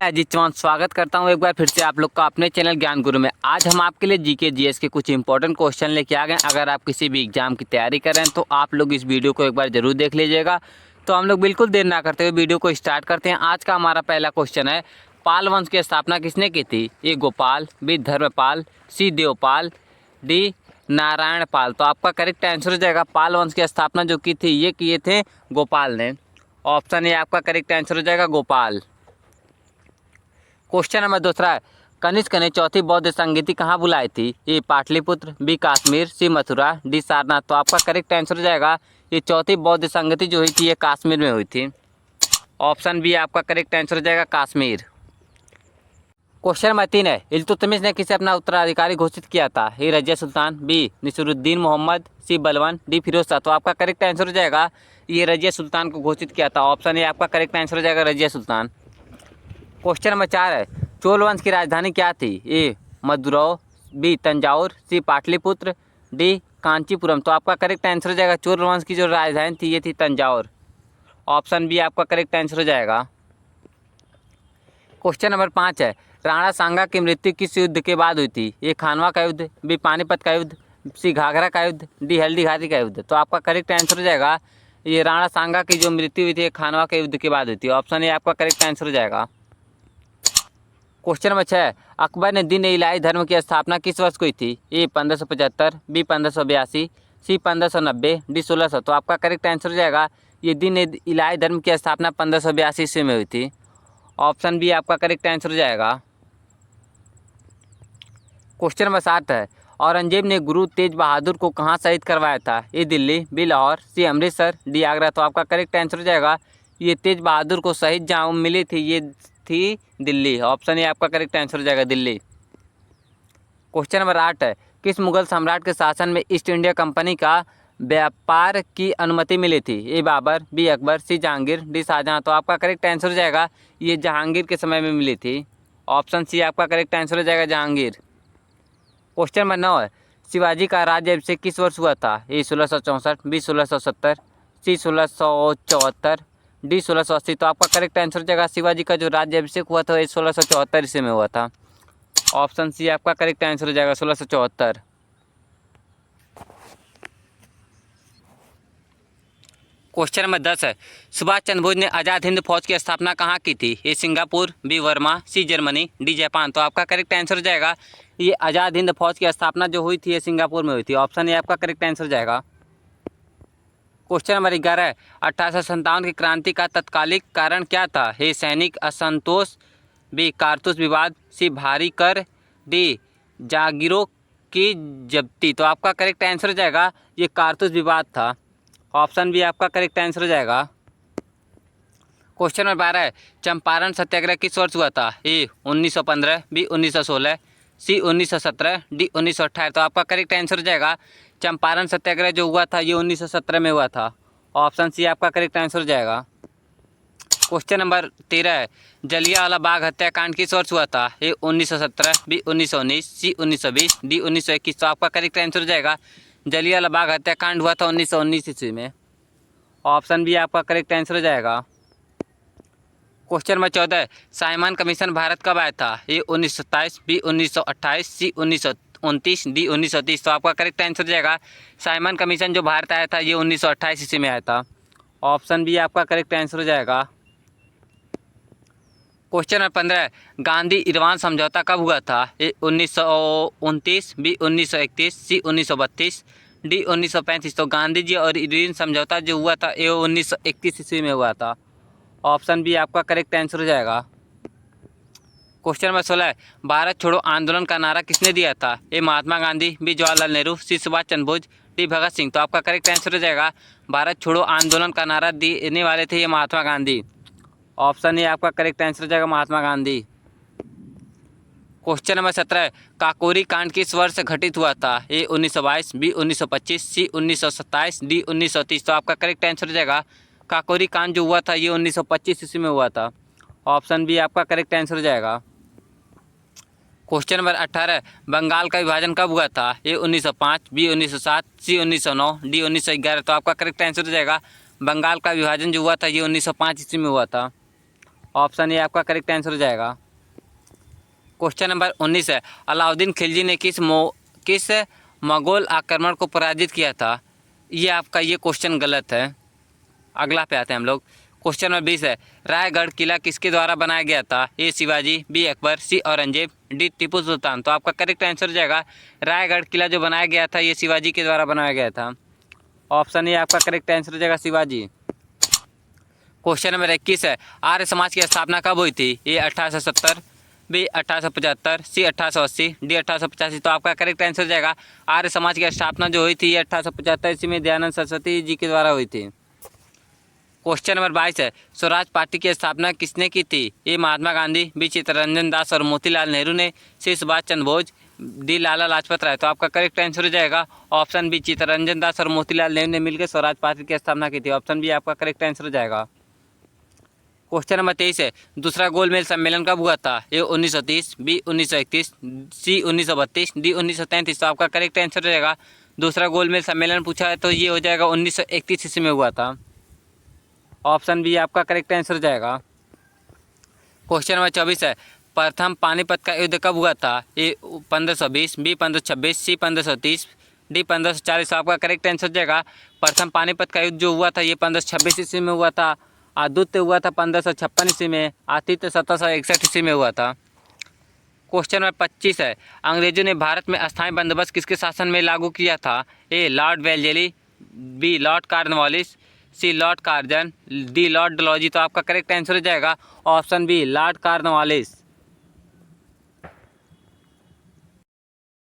अजीत चौहान स्वागत करता हूं एक बार फिर से आप लोग का अपने चैनल ज्ञान गुरु में। आज हम आपके लिए जीके जीएस के कुछ इंपॉर्टेंट क्वेश्चन लेके आ गए। अगर आप किसी भी एग्जाम की तैयारी कर रहे हैं तो आप लोग इस वीडियो को एक बार जरूर देख लीजिएगा। तो हम लोग बिल्कुल देर ना करते हुए वीडियो को स्टार्ट करते हैं। आज का हमारा पहला क्वेश्चन है, पाल वंश की स्थापना किसने की थी? ए गोपाल, बी धर्मपाल, सी देवपाल, डी नारायण पाल। तो आपका करेक्ट आंसर हो जाएगा पाल वंश की स्थापना जो की थी ये किए थे गोपाल ने। ऑप्शन ए आपका करेक्ट आंसर हो जाएगा गोपाल। क्वेश्चन नंबर दूसरा है, कनिष्क ने चौथी बौद्ध संगीति कहाँ बुलाई थी? ए पाटलिपुत्र, बी कश्मीर, सी मथुरा, डी सारनाथ। तो आपका करेक्ट आंसर हो जाएगा ये चौथी बौद्ध संगीति जो हुई थी ये कश्मीर में हुई थी। ऑप्शन बी आपका करेक्ट आंसर हो जाएगा कश्मीर। क्वेश्चन नंबर 3 है, इल्तुतमिश ने किसे अपना उत्तराधिकारी घोषित किया था? ए रजिया सुल्तान, बी नसीरुद्दीन मोहम्मद, सी बलवान, डी फिरोज शाह। तो आपका करेक्ट आंसर हो जाएगा ये रजिया सुल्तान को घोषित किया था। ऑप्शन ए आपका करेक्ट आंसर हो जाएगा रजिया सुल्तान। क्वेश्चन नंबर 4 है, चोल वंश की राजधानी क्या थी? ए मदुरै, बी तंजावुर, सी पाटलिपुत्र, डी कांचीपुरम। तो आपका करेक्ट आंसर हो जाएगा चोल वंश की जो राजधानी थी ये थी तंजावुर। ऑप्शन बी आपका करेक्ट आंसर हो जाएगा। क्वेश्चन नंबर 5 है, राणा सांगा की मृत्यु किस युद्ध के बाद हुई थी? ए खानवा का युद्ध, बी पानीपत का युद्ध, सी घाघरा का युद्ध, डी हल्दी घाटी का युद्ध। तो आपका करेक्ट आंसर हो जाएगा ये राणा सांगा की जो मृत्यु हुई थी खानवा के युद्ध के बाद हुई थी। ऑप्शन ए आपका करेक्ट आंसर हो जाएगा। क्वेश्चन नंबर 6, अकबर ने दिन इलाही धर्म की स्थापना किस वर्ष को हुई थी? ए 1575, बी 1582, सी 1590, डी 1600। तो आपका करेक्ट आंसर हो जाएगा ये दिन इलाही धर्म की स्थापना 1582 ईस्वी में हुई थी। ऑप्शन बी आपका करेक्ट आंसर हो जाएगा। क्वेश्चन नंबर 7 है, औरंगजेब ने गुरु तेज बहादुर को कहाँ शहीद करवाया था? ए दिल्ली, बी लाहौर, सी अमृतसर, डी आगरा। तो आपका करेक्ट आंसर हो जाएगा ये तेज बहादुर को शहीद जहाँ मिली थी ये थी दिल्ली। ऑप्शन ए आपका करेक्ट आंसर हो जाएगा दिल्ली। क्वेश्चन नंबर 8 है, किस मुगल सम्राट के शासन में ईस्ट इंडिया कंपनी का व्यापार की अनुमति मिली थी? ए बाबर, बी अकबर, सी जहांगीर, डी शाहजहां। तो आपका करेक्ट आंसर हो जाएगा ये जहांगीर के समय में मिली थी। ऑप्शन सी आपका करेक्ट आंसर हो जाएगा जहांगीर। क्वेश्चन नंबर 9 है, शिवाजी का राज्याभिषेक किस वर्ष हुआ था? ए 1664, बी 1670, सी 1674, डी 1680। तो आपका करेक्ट आंसर हो जाएगा शिवाजी का जो राज्याभिषेक हुआ था ये 1674 ईस्वी में हुआ था। ऑप्शन सी आपका करेक्ट आंसर हो जाएगा 1674। क्वेश्चन नंबर 10 है, सुभाष चंद्र बोस ने आज़ाद हिंद फौज की स्थापना कहाँ की थी? A Singapore, B Burma, C Germany, D Japan. तो आपका करेक्ट आंसर हो जाएगा ये आज़ाद हिंद फौज की स्थापना जो हुई थी ये सिंगापुर में हुई थी। ऑप्शन ए आपका करेक्ट आंसर हो जाएगा। क्वेश्चन नंबर 11 है, 1857 की क्रांति का तत्कालिक कारण क्या था? ए सैनिक असंतोष, बी कारतूस विवाद, सी भारी कर, डी जागीरों की जब्ती। तो आपका करेक्ट आंसर हो जाएगा ये कारतूस विवाद था। ऑप्शन बी आपका करेक्ट आंसर हो जाएगा। क्वेश्चन नंबर 12 है, चंपारण सत्याग्रह किस वर्ष हुआ था? ए 1915, बी 1916, सी 1917, डी 1928। तो आपका करेक्ट आंसर हो जाएगा चंपारण सत्याग्रह जो हुआ था ये 1917 में हुआ था। ऑप्शन सी आपका करेक्ट आंसर हो जाएगा। क्वेश्चन नंबर 13 है, जलियांवाला बाग हत्याकांड किस वर्ष हुआ था? ए 1917, बी 1919, सी 1920, डी 1921। तो आपका करेक्ट आंसर हो जाएगा जलियांवाला बाग हत्याकांड हुआ था 1919 ईस्वी में। ऑप्शन बी आपका करेक्ट आंसर हो जाएगा। क्वेश्चन नंबर 14 है, साइमन कमीशन भारत कब आया था? ए 1927, बी 1928, सी 1929, डी 1930। तो आपका करेक्ट आंसर हो जाएगा साइमन कमीशन जो भारत आया था ये 1928 ईस्वी में आया था। ऑप्शन बी आपका करेक्ट आंसर हो जाएगा। क्वेश्चन नंबर 15 है, गांधी इरवान समझौता कब हुआ था? ए 1929, बी 1931, सी 1932, डी 1935। तो गांधी जी और इरविन समझौता जो हुआ था ये 1931 ईस्वी में हुआ था। ऑप्शन बी आपका करेक्ट आंसर हो जाएगा। क्वेश्चन नंबर 16 है, भारत छोड़ो आंदोलन का नारा किसने दिया था? ए महात्मा गांधी, बी जवाहरलाल नेहरू, सी सुभाष चंद्र बोस, डी भगत सिंह। तो आपका करेक्ट आंसर हो जाएगा भारत छोड़ो आंदोलन का नारा देने वाले थे ये महात्मा गांधी। ऑप्शन ए आपका करेक्ट आंसर हो जाएगा महात्मा गांधी। क्वेश्चन नंबर 17 है, काकोरी कांड किस वर्ष घटित हुआ था? ए 1922, बी 1925, सी 1927, डी 1930। तो आपका करेक्ट आंसर हो जाएगा काकोरी कांड जो हुआ था ये 1925 ईस्वी में हुआ था। ऑप्शन बी आपका करेक्ट आंसर हो जाएगा। क्वेश्चन नंबर 18, बंगाल का विभाजन कब हुआ था? ए 1905, बी 1907, सी 1909, डी 1911। तो आपका करेक्ट आंसर हो जाएगा बंगाल का विभाजन जो हुआ था ये 1905 ईस्वी में हुआ था। ऑप्शन ए आपका करेक्ट आंसर हो जाएगा। क्वेश्चन नंबर 19 है, अलाउद्दीन खिलजी ने किस मंगोल आक्रमण को पराजित किया था? ये आपका ये क्वेश्चन गलत है। अगला पे आते हैं हम लोग। क्वेश्चन नंबर 20 है, रायगढ़ किला किसके द्वारा बनाया गया था? ए शिवाजी, बी अकबर, सी औरंगजेब, डी टीपू सुल्तान। तो आपका करेक्ट आंसर हो जाएगा रायगढ़ किला जो बनाया गया था ये शिवाजी के द्वारा बनाया गया था। ऑप्शन ए आपका करेक्ट आंसर हो जाएगा शिवाजी। क्वेश्चन नंबर 21 है, आर्य समाज की स्थापना कब हुई थी? ए 1870, बी 1875, सी 1880, डी 1885। तो आपका करेक्ट आंसर हो जाएगा आर्य समाज की स्थापना जो हुई थी ये 1875 ईस्वी में दयानंद सरस्वती जी के द्वारा हुई थी। क्वेश्चन नंबर 22 है, स्वराज पार्टी की स्थापना किसने की थी? ए महात्मा गांधी, बी चित्तरंजन दास और मोतीलाल नेहरू ने, सी सुभाष चंद्र बोस, डी लाला लाजपत राय। तो आपका करेक्ट आंसर हो जाएगा ऑप्शन बी, चित्तरंजन दास और मोतीलाल नेहरू ने मिलकर स्वराज पार्टी की स्थापना की थी। ऑप्शन बी आपका करेक्ट आंसर हो जाएगा। क्वेश्चन नंबर 23 है, दूसरा गोलमेज सम्मेलन कब हुआ था? ए 1930, बी 1931, सी 1932, डी 1933। तो आपका करेक्ट आंसर हो जाएगा दूसरा गोलमेज सम्मेलन पूछा है तो ये हो जाएगा 1931 ईस्वी में हुआ था। ऑप्शन बी आपका करेक्ट आंसर हो जाएगा। क्वेश्चन नंबर 24 है, प्रथम पानीपत का युद्ध कब हुआ था? ए 1520, बी 1526, सी 1530, डी 1540। आपका करेक्ट आंसर हो जाएगा प्रथम पानीपत का युद्ध जो हुआ था ये 1526 ईस्वी में हुआ था। द्वितीय हुआ था 1556 ईस्वी में, तृतीय 1761 ईस्वी में हुआ था। क्वेश्चन नंबर 25 है, अंग्रेजों ने भारत में अस्थायी बंदोबस्त किसके शासन में लागू किया था? ए लॉर्ड वेल्लेली, B Lord Cornwallis, C Lord Curzon, D Lord Dalhousie. तो आपका करेक्ट आंसर हो जाएगा ऑप्शन बी लॉर्ड कॉर्नवालिस।